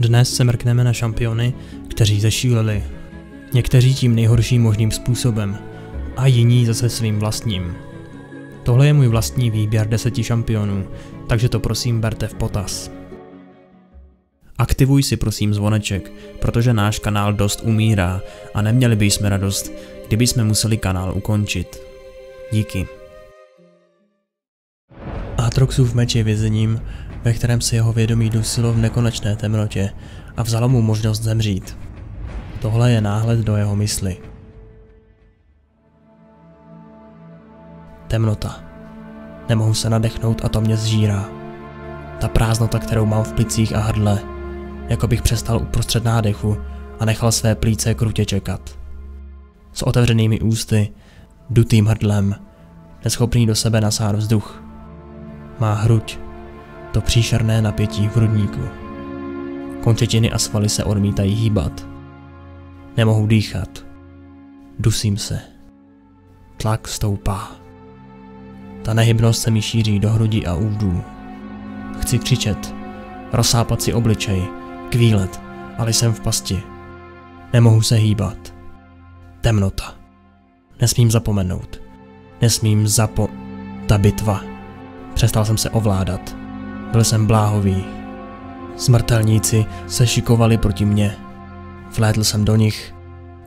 Dnes se mrkneme na šampiony, kteří zešíleli. Někteří tím nejhorším možným způsobem a jiní zase svým vlastním. Tohle je můj vlastní výběr 10 šampionů, takže to prosím berte v potaz. Aktivuj si prosím zvoneček, protože náš kanál dost umírá a neměli bychom radost, kdyby jsme museli kanál ukončit. Díky. Aatroxův meč je vězením, ve kterém se jeho vědomí dusilo v nekonečné temnotě a vzalo mu možnost zemřít. Tohle je náhled do jeho mysli. Temnota. Nemohu se nadechnout a to mě zžírá. Ta prázdnota, kterou mám v plicích a hrdle, jako bych přestal uprostřed nádechu a nechal své plíce krutě čekat. S otevřenými ústy, dutým hrdlem, neschopný do sebe nasát vzduch. Má hruď, to příšerné napětí v hrudníku. Končetiny a svaly se odmítají hýbat. Nemohu dýchat. Dusím se. Tlak stoupá. Ta nehybnost se mi šíří do hrudi a údů. Chci křičet, rozsápat si obličej, kvílet, ale jsem v pasti. Nemohu se hýbat. Temnota. Nesmím zapomenout. Ta bitva. Přestal jsem se ovládat. Byl jsem bláhový. Smrtelníci se šikovali proti mně. Vlétl jsem do nich,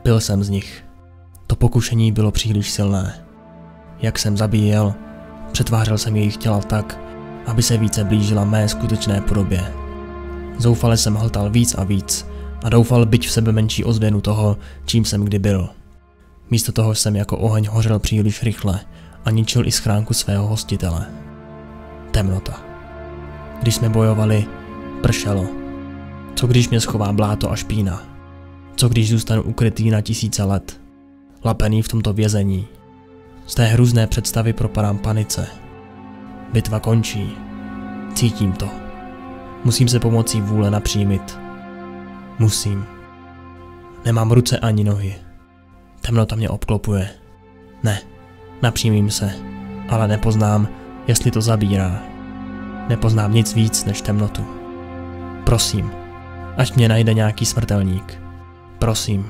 byl jsem z nich. To pokušení bylo příliš silné. Jak jsem zabíjel, přetvářel jsem jejich těla tak, aby se více blížila mé skutečné podobě. Zoufale jsem hltal víc a víc a doufal byť v sebe menší ozvěnu toho, čím jsem kdy byl. Místo toho jsem jako oheň hořel příliš rychle a ničil i schránku svého hostitele. Temnota. Když jsme bojovali, pršelo. Co když mě schová bláto a špína? Co když zůstanu ukrytý na tisíce let? Lapený v tomto vězení. Z té hrůzné představy propadám panice. Bitva končí. Cítím to. Musím se pomocí vůle napřímit. Musím. Nemám ruce ani nohy. Temnota mě obklopuje. Ne, napřímím se, ale nepoznám, jestli to zabírá. Nepoznám nic víc než temnotu. Prosím, ať mě najde nějaký smrtelník. Prosím.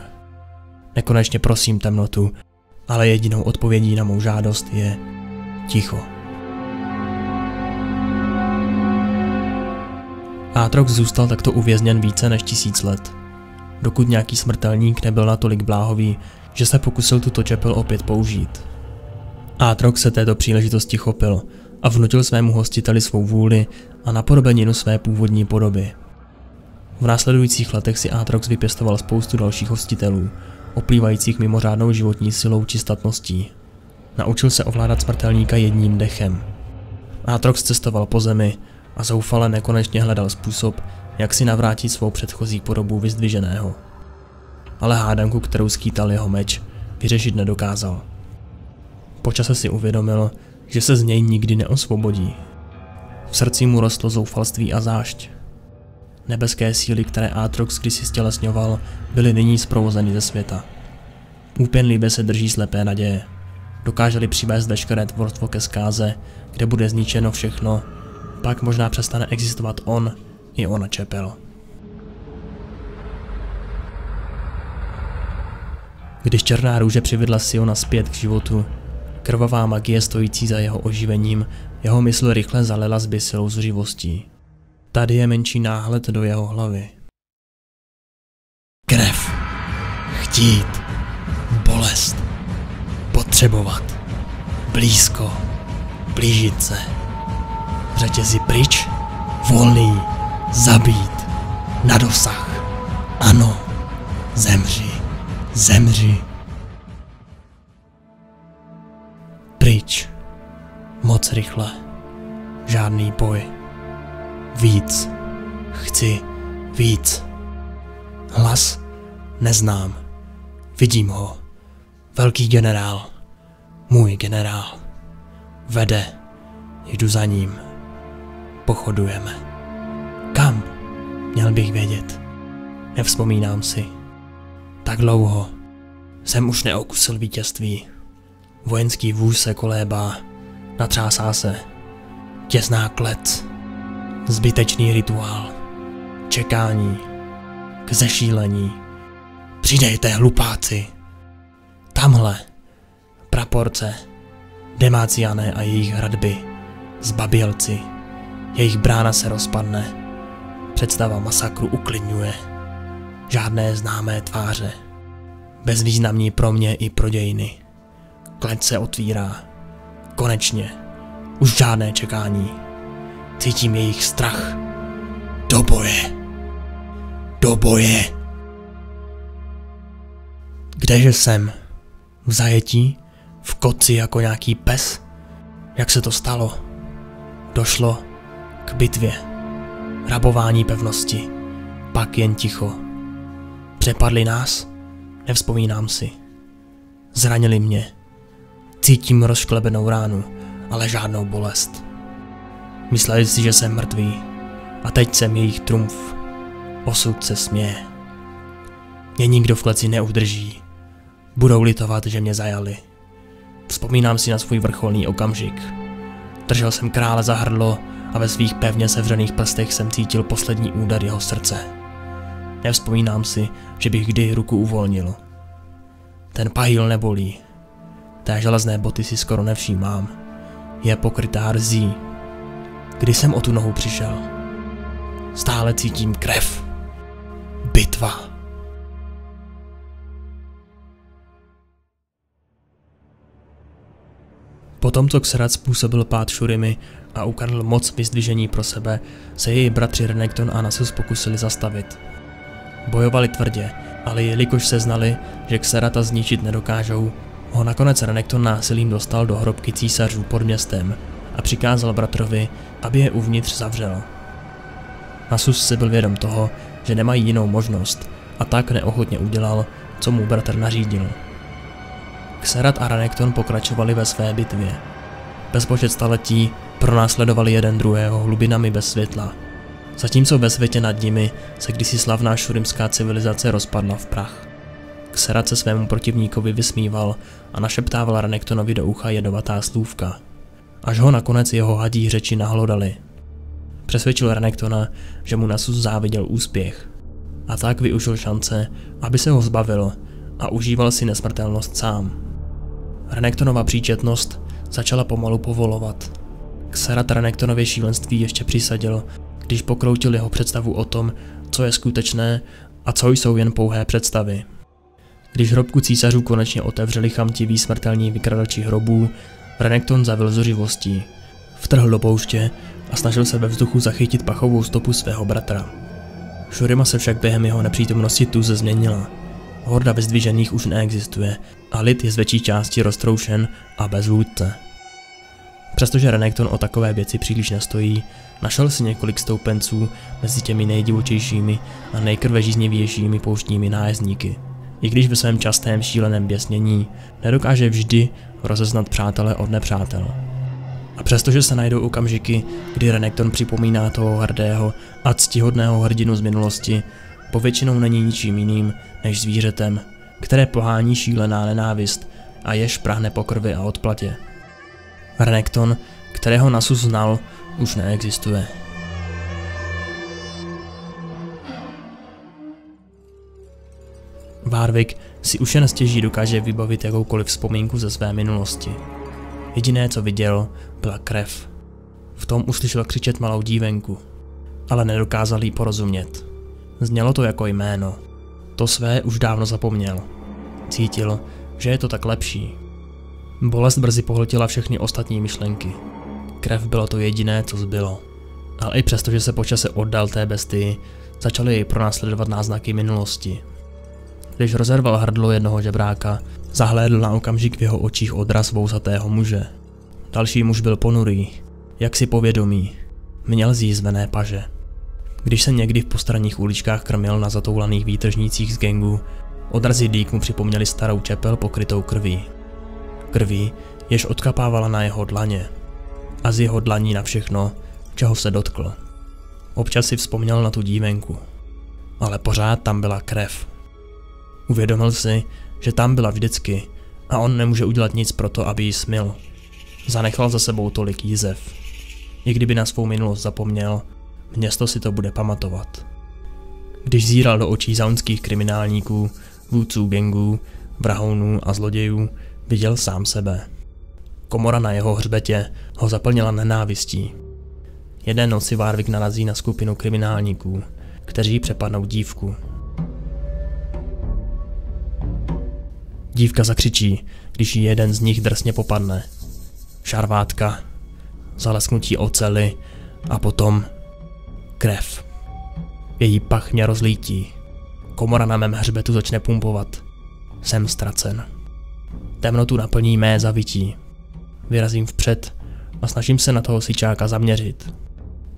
Nekonečně prosím temnotu, ale jedinou odpovědí na mou žádost je ticho. Aatrox zůstal takto uvězněn více než 1000 let, dokud nějaký smrtelník nebyl natolik bláhový, že se pokusil tuto čepel opět použít. Aatrox se této příležitosti chopil a vnutil svému hostiteli svou vůli a napodobeninu své původní podoby. V následujících letech si Aatrox vypěstoval spoustu dalších hostitelů, oplývajících mimořádnou životní silou či statností. Naučil se ovládat smrtelníka jedním dechem. Aatrox cestoval po zemi a zoufale nekonečně hledal způsob, jak si navrátit svou předchozí podobu vyzdviženého. Ale hádanku, kterou skýtal jeho meč, vyřešit nedokázal. Po čase si uvědomil, že se z něj nikdy neosvobodí. V srdci mu rostlo zoufalství a zášť. Nebeské síly, které Aatrox kdysi stělesňoval, byly nyní zprovozeny ze světa. Úpěnlivě se drží slepé naděje. Dokáže-li přivést veškeré tvorstvo ke zkáze, kde bude zničeno všechno, pak možná přestane existovat on i ona čepel. Když černá růže přivedla Siona zpět k životu, krvavá magie stojící za jeho oživením jeho mysl rychle zalela zběsilou zuřivostí. Tady je menší náhled do jeho hlavy. Krev. Chtít. Bolest. Potřebovat. Blízko. Blížit se. Řetězi pryč. Volný. Zabít. Na dosah. Ano. Zemři. Zemři. Pryč. Moc rychle. Žádný boj. Víc. Chci víc. Hlas neznám. Vidím ho. Velký generál. Můj generál. Vede. Jdu za ním. Pochodujeme. Kam? Měl bych vědět. Nevzpomínám si. Tak dlouho. Jsem už neokusil vítězství. Vojenský vůz se kolébá. Natřásá se. Těsná klec. Zbytečný rituál. Čekání. k zešílení. Přidejte, hlupáci! Tamhle, praporce, Demáciané a jejich hradby, zbabělci, jejich brána se rozpadne, představa masakru uklidňuje, žádné známé tváře, bezvýznamní pro mě i pro dějiny. Kleť se otvírá, konečně, už žádné čekání, cítím jejich strach. Do boje! Do boje! Kdeže jsem? V zajetí? V koci jako nějaký pes? Jak se to stalo? Došlo k bitvě. Rabování pevnosti. Pak jen ticho. Přepadli nás? Nevzpomínám si. Zranili mě. Cítím rozšklebenou ránu, ale žádnou bolest. Mysleli si, že jsem mrtvý. A teď jsem jejich trumf. Osud se směje. Mě nikdo v kleci neudrží. Budou litovat, že mě zajali. Vzpomínám si na svůj vrcholný okamžik. Držel jsem krále za hrdlo a ve svých pevně sevřených prstech jsem cítil poslední úder jeho srdce. Nevzpomínám si, že bych kdy ruku uvolnil. Ten pahýl nebolí. Té železné boty si skoro nevšímám. Je pokrytá rzí. Kdy jsem o tu nohu přišel? Stále cítím krev. Bitva. Potom, co Xerath způsobil pád Shurimy a ukradl moc vyzdvižení pro sebe, se její bratři Renekton a Nasus pokusili zastavit. Bojovali tvrdě, ale jelikož se znali, že Xeratha zničit nedokážou, ho nakonec Renekton násilím dostal do hrobky císařů pod městem a přikázal bratrovi, aby je uvnitř zavřel. Nasus si byl vědom toho, že nemají jinou možnost, a tak neochotně udělal, co mu bratr nařídil. Xerath a Renekton pokračovali ve své bitvě. Bezpočet staletí pronásledovali jeden druhého hlubinami bez světla. Zatímco ve světě nad nimi se kdysi slavná šurimská civilizace rozpadla v prach. Xerath se svému protivníkovi vysmíval a našeptával Renektonovi do ucha jedovatá slůvka, až ho nakonec jeho hadí řeči nahlodali. Přesvědčil Renektona, že mu Nasus záviděl úspěch, a tak využil šance, aby se ho zbavil a užíval si nesmrtelnost sám. Renektonova příčetnost začala pomalu povolovat. Xerath Renektonově šílenství ještě přisadil, když pokroutil jeho představu o tom, co je skutečné a co jsou jen pouhé představy. Když hrobku císařů konečně otevřeli chamtiví smrtelní vykradači hrobů, Renekton zavil zuřivostí. Vtrhl do pouště a snažil se ve vzduchu zachytit pachovou stopu svého bratra. Shurima se však během jeho nepřítomnosti tuze změnila. Horda vyzdvižených už neexistuje a lid je z větší části roztroušen a bez vůdce. Přestože Renekton o takové věci příliš nestojí, našel si několik stoupenců mezi těmi nejdivočejšími a nejkrvežíznivějšími pouštními nájezdníky. I když ve svém častém šíleném běsnění nedokáže vždy rozeznat přátele od nepřátel. A přestože se najdou okamžiky, kdy Renekton připomíná toho hrdého a ctihodného hrdinu z minulosti, povětšinou není ničím jiným než zvířetem, které pohání šílená nenávist a jež prahne po krvi a odplatě. Renekton, kterého Nasus znal, už neexistuje. Warwick si už jen stěží dokáže vybavit jakoukoliv vzpomínku ze své minulosti. Jediné, co viděl, byla krev. V tom uslyšel křičet malou dívenku, ale nedokázal jí porozumět. Znělo to jako jméno. To své už dávno zapomněl. Cítil, že je to tak lepší. Bolest brzy pohltila všechny ostatní myšlenky. Krev bylo to jediné, co zbylo. Ale i přesto, že se po čase oddal té bestii, začaly jej pronásledovat náznaky minulosti. Když rozerval hrdlo jednoho žebráka, zahlédl na okamžik v jeho očích odraz vousatého muže. Další muž byl ponurý, jaksi povědomý. Měl zjízvené paže. Když se někdy v postranních uličkách krmil na zatoulaných výtržnících z gangu, odrazy dýk mu připomněli starou čepel pokrytou krví. Krví, jež odkapávala na jeho dlaně. A z jeho dlaní na všechno, čeho se dotkl. Občas si vzpomněl na tu dívenku. Ale pořád tam byla krev. Uvědomil si, že tam byla vždycky a on nemůže udělat nic pro to, aby ji smyl. Zanechal za sebou tolik jízev. I kdyby na svou minulost zapomněl, město si to bude pamatovat. Když zíral do očí zaunských kriminálníků, vůdců gangů, vrahounů a zlodějů, viděl sám sebe. Komora na jeho hřbetě ho zaplnila nenávistí. Jedné noci Warwick narazí na skupinu kriminálníků, kteří přepadnou dívku. Dívka zakřičí, když ji jeden z nich drsně popadne. Šarvátka, zalesknutí oceli a potom krev. Její pach mě rozlítí. Komora na mém hřbetu začne pumpovat. Jsem ztracen. Temnotu naplní mé zavití. Vyrazím vpřed a snažím se na toho syčáka zaměřit.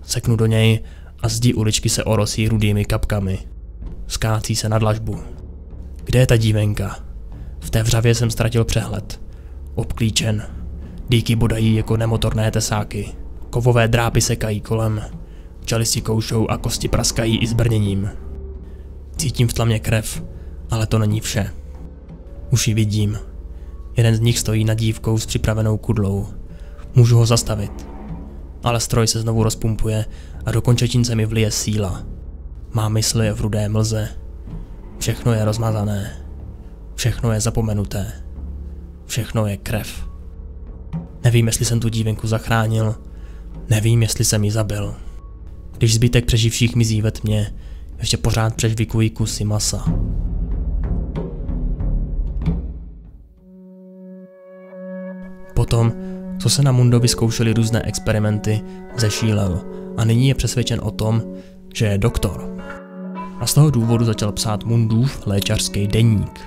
Seknu do něj a zdi uličky se orosí rudými kapkami. Skácí se na dlažbu. Kde je ta dívenka? V té vřavě jsem ztratil přehled. Obklíčen. Dýky bodají jako nemotorné tesáky. Kovové drápy sekají kolem. Čelisti koušou a kosti praskají i s brněním. Cítím v tlamě krev, ale to není vše. Už ji vidím. Jeden z nich stojí nad dívkou s připravenou kudlou. Můžu ho zastavit. Ale stroj se znovu rozpumpuje a do končetin se mi vlije síla. Má mysl je v rudé mlze. Všechno je rozmazané. Všechno je zapomenuté. Všechno je krev. Nevím, jestli jsem tu dívenku zachránil. Nevím, jestli jsem ji zabil. Když zbytek přeživších mizí ve tmě, ještě pořád přežvikují kusy masa. Potom, co se na Mundovi zkoušeli různé experimenty, zešílel a nyní je přesvědčen o tom, že je doktor. A z toho důvodu začal psát Mundův lékařský deník.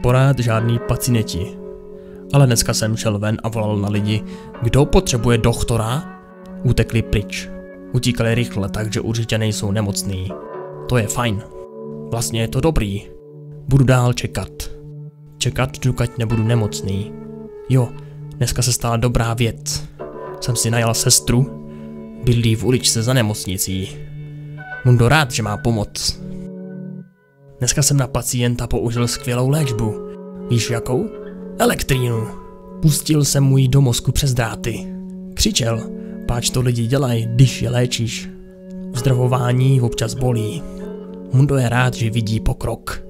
Porád žádný pacienti. Ale dneska jsem šel ven a volal na lidi, kdo potřebuje doktora? Utekli pryč. Utíkali rychle, takže určitě nejsou nemocný. To je fajn. Vlastně je to dobrý. Budu dál čekat. Čekat, dokud nebudu nemocný. Jo, dneska se stala dobrá věc. Jsem si najal sestru. Bydlí v uličce za nemocnicí. Mundo rád, že má pomoc. Dneska jsem na pacienta použil skvělou léčbu. Víš jakou? Elektrínu. Pustil jsem mu ji do mozku přes dráty. Křičel, páč to lidi dělají, když je léčíš. Uzdravování občas bolí. Mundo je rád, že vidí pokrok.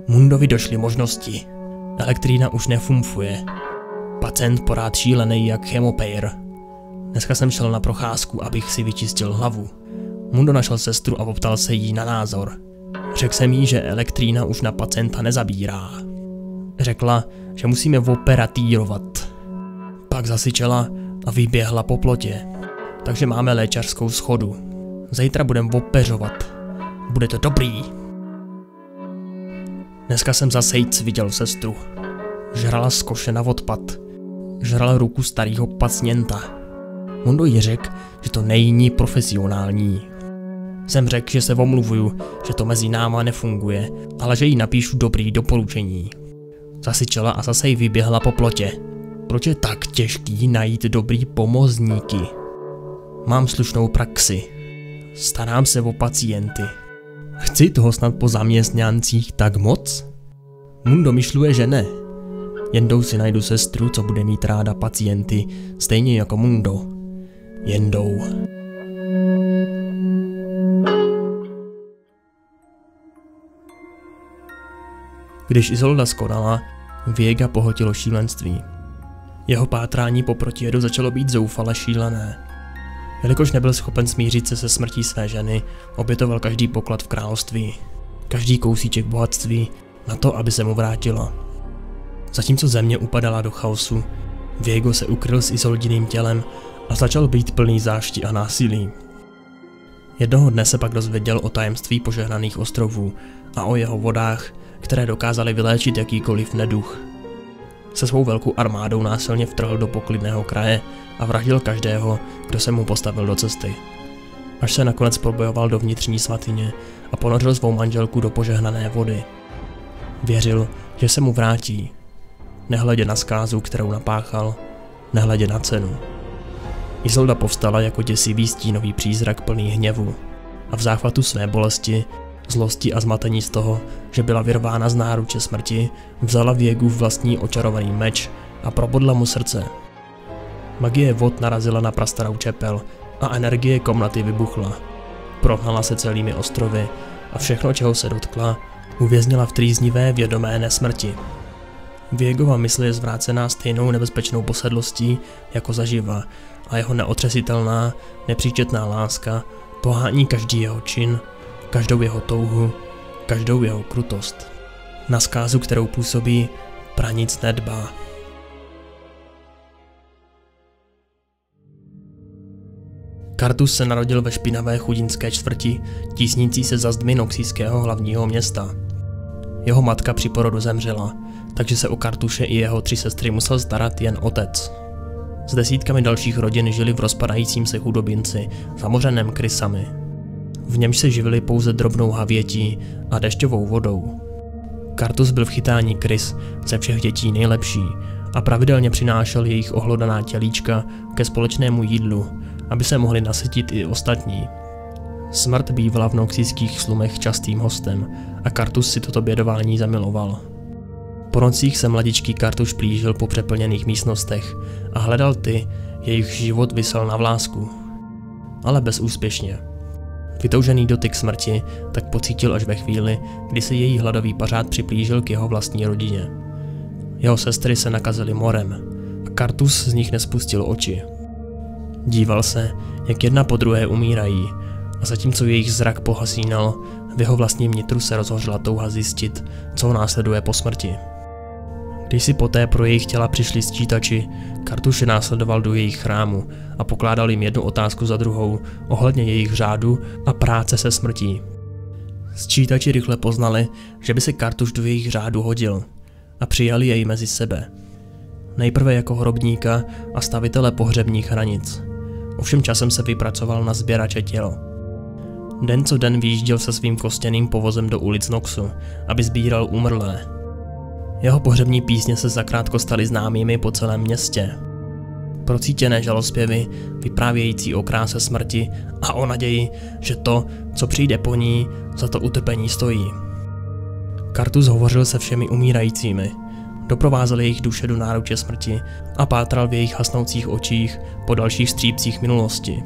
Mundovi došly možnosti. Elektrína už nefumfuje. Pacient porád šílený jak chemopejr. Dneska jsem šel na procházku, abych si vyčistil hlavu. Mundo našel sestru a poptal se jí na názor. Řekl jsem jí, že elektrína už na pacienta nezabírá. Řekla, že musíme operatírovat. Pak zasyčela a vyběhla po plotě. Takže máme lékařskou schodu. Zítra budem opeřovat. Bude to dobrý. Dneska jsem za sejc viděl sestru. Žrala z koše na odpad. Žrala ruku starého pacienta. Mundo jí řekl, že to není profesionální. Jsem řekl, že se omluvuju, že to mezi náma nefunguje, ale že jí napíšu dobrý doporučení. Zasyčela a zase jí vyběhla po plotě. Proč je tak těžký najít dobrý pomocníky? Mám slušnou praxi. Starám se o pacienty. Chci toho snad po zaměstnancích tak moc? Mundo myšluje, že ne. Jendou si najdu sestru, co bude mít ráda pacienty, stejně jako Mundo. Jendou. Když Isolda skonala, Viega pohotilo šílenství. Jeho pátrání po protijedu začalo být zoufale šílené. Jelikož nebyl schopen smířit se smrtí své ženy, obětoval každý poklad v království, každý kousíček bohatství na to, aby se mu vrátila. Zatímco země upadala do chaosu, Viego se ukryl s Isoldiným tělem a začal být plný zášti a násilí. Jednoho dne se pak dozvěděl o tajemství požehnaných ostrovů a o jeho vodách, které dokázaly vyléčit jakýkoliv neduch. Se svou velkou armádou násilně vtrhl do poklidného kraje a vraždil každého, kdo se mu postavil do cesty. Až se nakonec probojoval do vnitřní svatyně a ponořil svou manželku do požehnané vody. Věřil, že se mu vrátí, nehledě na zkázu, kterou napáchal, nehledě na cenu. Isolda povstala jako děsivý stínový přízrak plný hněvu a v záchvatu své bolesti, zlosti a zmatení z toho, že byla vyrvána z náruče smrti, vzala Viegův vlastní očarovaný meč a probodla mu srdce. Magie vod narazila na prastarou čepel a energie komnaty vybuchla. prohnala se celými ostrovy a všechno, čeho se dotkla, uvěznila v trýznivé vědomé nesmrti. Viegova mysl je zvrácená stejnou nebezpečnou posedlostí jako zaživa a jeho neotřesitelná, nepříčetná láska pohání každý jeho čin, každou jeho touhu, každou jeho krutost. Na zkázu, kterou působí, pranic nedbá. Kartus se narodil ve špinavé chudinské čtvrti, tísnící se za zdmi noxijského hlavního města. Jeho matka při porodu zemřela, takže se o Kartuše i jeho 3 sestry musel starat jen otec. S desítkami dalších rodin žili v rozpadajícím se chudobinci, zamořeném krysami. V němž se živili pouze drobnou havětí a dešťovou vodou. Kartus byl v chytání krys ze všech dětí nejlepší a pravidelně přinášel jejich ohlodaná tělíčka ke společnému jídlu, aby se mohli nasytit i ostatní. Smrt bývala v noxijských slumech častým hostem a Kartus si toto bědování zamiloval. Po nocích se mladičký Kartus plížil po přeplněných místnostech a hledal ty, jejichž život visel na vlásku. Ale bezúspěšně. Vytoužený dotyk smrti tak pocítil až ve chvíli, kdy se její hladový pařád připlížil k jeho vlastní rodině. Jeho sestry se nakazily morem a Kartus z nich nespustil oči. Díval se, jak jedna po druhé umírají, a zatímco jejich zrak pohasínal, v jeho vlastním nitru se rozhořela touha zjistit, co ho následuje po smrti. Když si poté pro jejich těla přišli sčítači, Kartus je následoval do jejich chrámu a pokládal jim jednu otázku za druhou ohledně jejich řádu a práce se smrtí. Sčítači rychle poznali, že by se Kartus do jejich řádu hodil a přijali jej mezi sebe. Nejprve jako hrobníka a stavitele pohřebních hranic. Ovšem časem se vypracoval na sběrače těl. Den co den vyjížděl se svým kostěným povozem do ulic Noxu, aby sbíral úmrlé. Jeho pohřební písně se zakrátko staly známými po celém městě. Procítěné žalospěvy, vyprávějící o kráse smrti a o naději, že to, co přijde po ní, za to utrpení stojí. Kartus hovořil se všemi umírajícími, doprovázel jejich duše do náruče smrti a pátral v jejich hasnoucích očích po dalších střípcích minulosti.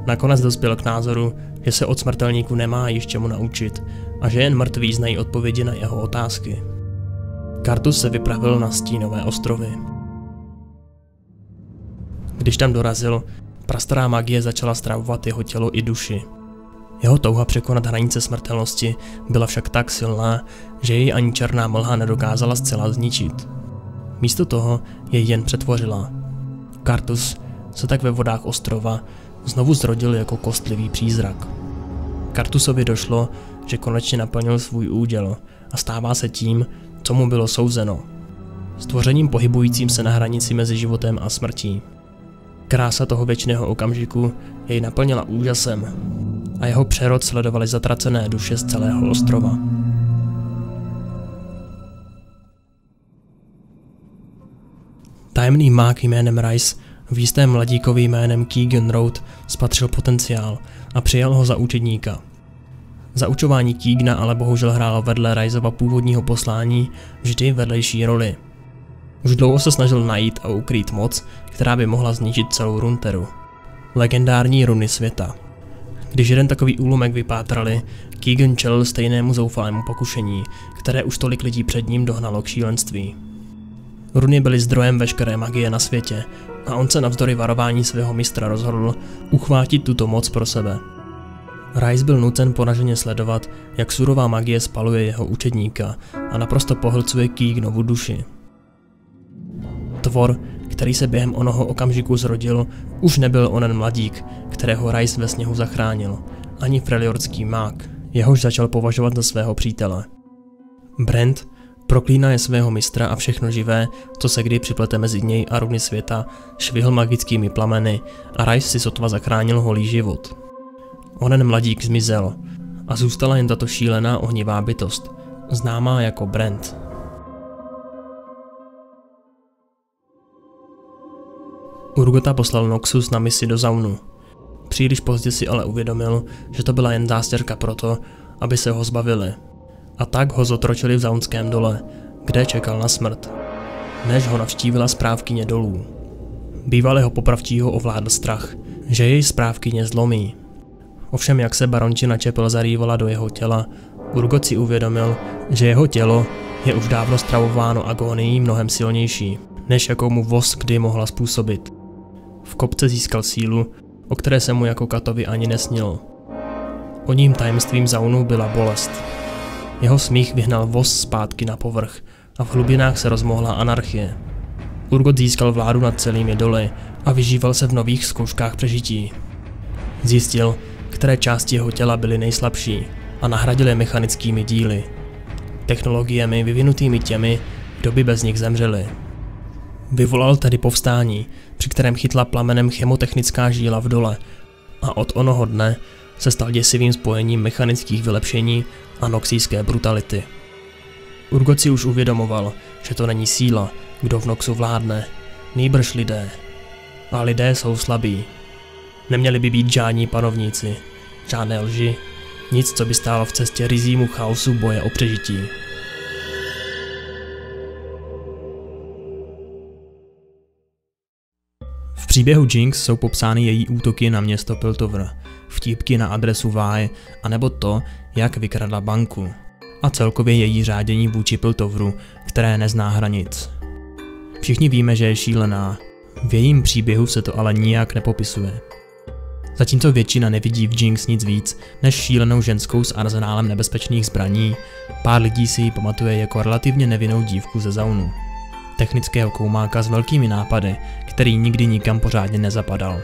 Nakonec dospěl k názoru, že se od smrtelníků nemá již čemu naučit a že jen mrtví znají odpovědi na jeho otázky. Kartus se vypravil na Stínové ostrovy. Když tam dorazil, prastará magie začala stravovat jeho tělo i duši. Jeho touha překonat hranice smrtelnosti byla však tak silná, že jej ani černá mlha nedokázala zcela zničit. Místo toho jej jen přetvořila. Kartus se tak ve vodách ostrova znovu zrodil jako kostlivý přízrak. Kartusovi došlo, že konečně naplnil svůj úděl a stává se tím, co mu bylo souzeno. Stvořením pohybujícím se na hranici mezi životem a smrtí. Krása toho věčného okamžiku jej naplnila úžasem a jeho přerod sledovaly zatracené duše z celého ostrova. Tajemný mák jménem Rice v jistém mladíkovi jménem Keegan Road spatřil potenciál a přijal ho za učedníka. Zaučování Keegana ale bohužel hrálo vedle Riceova původního poslání vždy vedlejší roli. Už dlouho se snažil najít a ukrýt moc, která by mohla zničit celou Runeterru. Legendární runy světa. Když jeden takový úlomek vypátrali, Keegan čelil stejnému zoufalému pokušení, které už tolik lidí před ním dohnalo k šílenství. Runy byly zdrojem veškeré magie na světě a on se navzdory varování svého mistra rozhodl uchvátit tuto moc pro sebe. Rice byl nucen poraženě sledovat, jak surová magie spaluje jeho učedníka a naprosto pohlcuje Keeganovu duši. Tvor, který se během onoho okamžiku zrodil, už nebyl onen mladík, kterého Rice ve sněhu zachránil, ani freljordský mák, jehož začal považovat za svého přítele. Brent proklínaje svého mistra a všechno živé, co se kdy připlete mezi něj a runy světa, švihl magickými plameny a Rice si sotva zachránil holý život. Onen mladík zmizel a zůstala jen tato šílená ohnivá bytost, známá jako Brent. Urgota poslal Noxus na misi do Zaunu. Příliš pozdě si ale uvědomil, že to byla jen zástěrka proto, aby se ho zbavili. A tak ho zotročili v Zaunském dole, kde čekal na smrt, než ho navštívila správkyně dolů. Bývalého popravčího ovládl strach, že jej správkyně zlomí. Ovšem jak se barončina Chapel zarývala do jeho těla, Urgot si uvědomil, že jeho tělo je už dávno stravováno agónií mnohem silnější, než jakou mu voz kdy mohla způsobit. V kopce získal sílu, o které se mu jako katovi ani nesnilo. Oním tajemstvím Zaunu byla bolest. Jeho smích vyhnal voz zpátky na povrch a v hlubinách se rozmohla anarchie. Urgot získal vládu nad celými doly a vyžíval se v nových zkouškách přežití. Zjistil, které části jeho těla byly nejslabší a nahradil je mechanickými díly. Technologiemi vyvinutými těmi, kdo by bez nich zemřeli. Vyvolal tedy povstání, při kterém chytla plamenem chemotechnická žíla v dole a od onoho dne se stal děsivým spojením mechanických vylepšení a noxijské brutality. Urgot si už uvědomoval, že to není síla, kdo v Noxu vládne, nýbrž lidé. A lidé jsou slabí. Neměli by být žádní panovníci, žádné lži, nic, co by stálo v cestě ryzímu chaosu boje o přežití. V příběhu Jinx jsou popsány její útoky na město Piltover, vtípky na adresu Vi, anebo to, jak vykradla banku. A celkově její řádění vůči Piltoveru, které nezná hranic. Všichni víme, že je šílená. V jejím příběhu se to ale nijak nepopisuje. Zatímco většina nevidí v Jinx nic víc než šílenou ženskou s arzenálem nebezpečných zbraní, pár lidí si ji pamatuje jako relativně nevinnou dívku ze Zaunu. Technického koumáka s velkými nápady, který nikdy nikam pořádně nezapadal.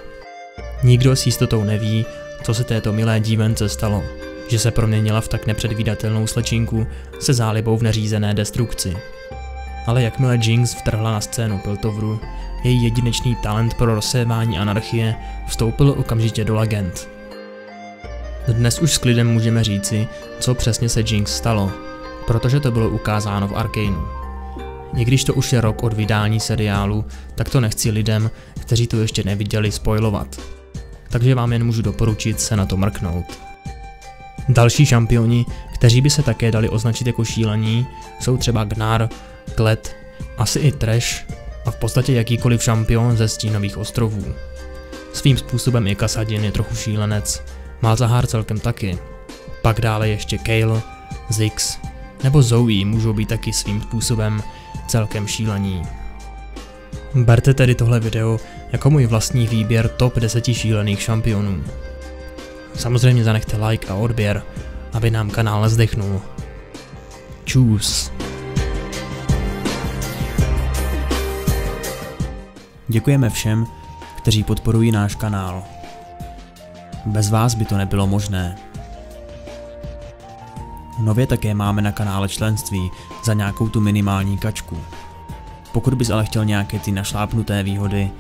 Nikdo s jistotou neví, co se této milé dívence stalo, že se proměnila v tak nepředvídatelnou slečinku se zálibou v neřízené destrukci. Ale jakmile Jinx vtrhla na scénu Piltoveru, její jedinečný talent pro rozsévání anarchie vstoupil okamžitě do legend. Dnes už s klidem můžeme říci, co přesně se Jinx stalo, protože to bylo ukázáno v Arcaneu. I když to už je rok od vydání seriálu, tak to nechci lidem, kteří to ještě neviděli, spoilovat. Takže vám jen můžu doporučit se na to mrknout. Další šampioni, kteří by se také dali označit jako šílení, jsou třeba Gnar, Kled, asi i Thresh a v podstatě jakýkoliv šampion ze Stínových ostrovů. Svým způsobem i Kassadin je trochu šílenec, Malzahar celkem taky. Pak dále ještě Kayle, Ziggs nebo Zoe můžou být taky svým způsobem celkem šílení. Berte tedy tohle video jako můj vlastní výběr top 10 šílených šampionů. Samozřejmě zanechte like a odběr, aby nám kanál nezdechnul. Čus. Děkujeme všem, kteří podporují náš kanál. Bez vás by to nebylo možné. Nově také máme na kanále členství za nějakou tu minimální kačku. Pokud bys ale chtěl nějaké ty našlápnuté výhody,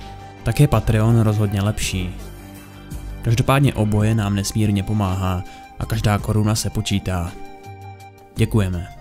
tak je Patreon rozhodně lepší. Každopádně oboje nám nesmírně pomáhá a každá koruna se počítá. Děkujeme.